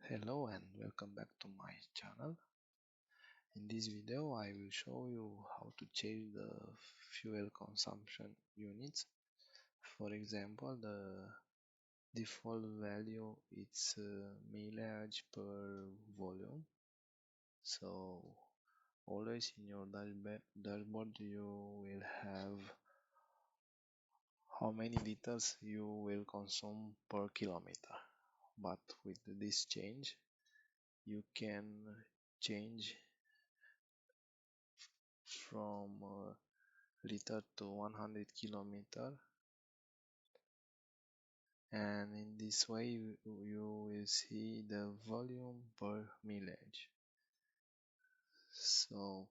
Hello and welcome back to my channel. In this video I will show you how to change the fuel consumption units. For example, the default value is mileage per volume. So always in your dashboard you will have how many liters you will consume per kilometer. But with this change you can change from liter to 100 kilometer, and in this way you will see the volume per mileage. So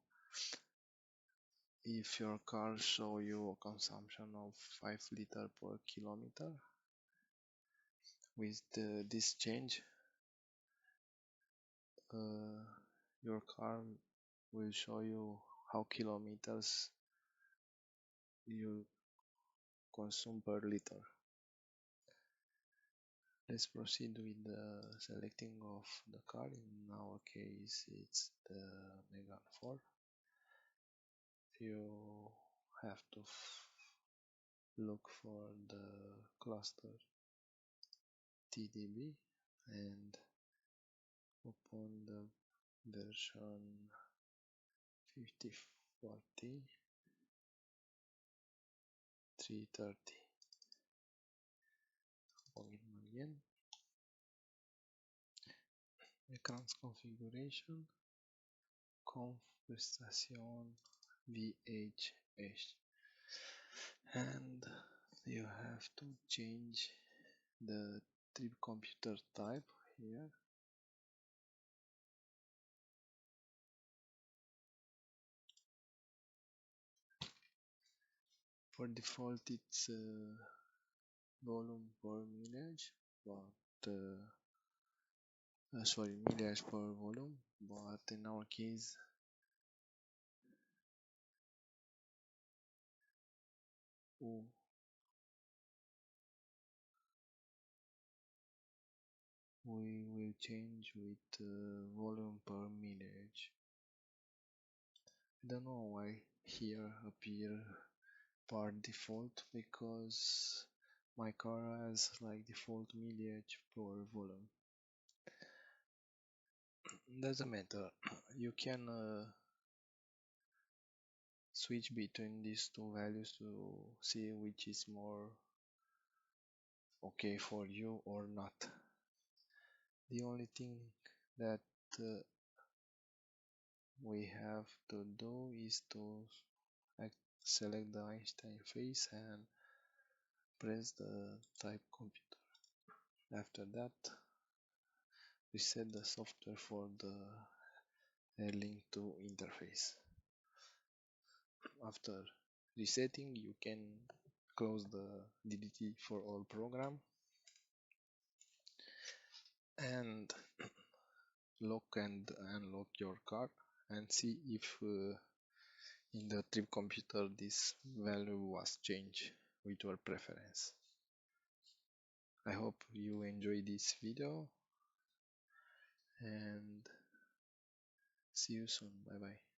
if your car show you a consumption of 5 liter per kilometer, with this change uh, your car will show you how kilometers you consume per liter. Let's proceed with the selecting of the car. In our case it's the Megane 4. You have to look for the cluster TDB and open the version 5040 330. Login again. Ecran's configuration, conf prestation VHH, and you have to change the trip computer type here. For default it's volume per mileage, but sorry, mileage per volume, but in our case we will change with volume per mileage. I don't know why here appear per default, because my car has like default mileage per volume. Doesn't matter, you can switch between these two values to see which is more okay for you or not. The only thing that we have to do is to select the Einstein face and press the type computer. After that, reset the software for the link to interface. After resetting, you can close the DDT4ALL program and lock and unlock your car and see if in the trip computer this value was changed with your preference. I hope you enjoy this video and see you soon. Bye bye.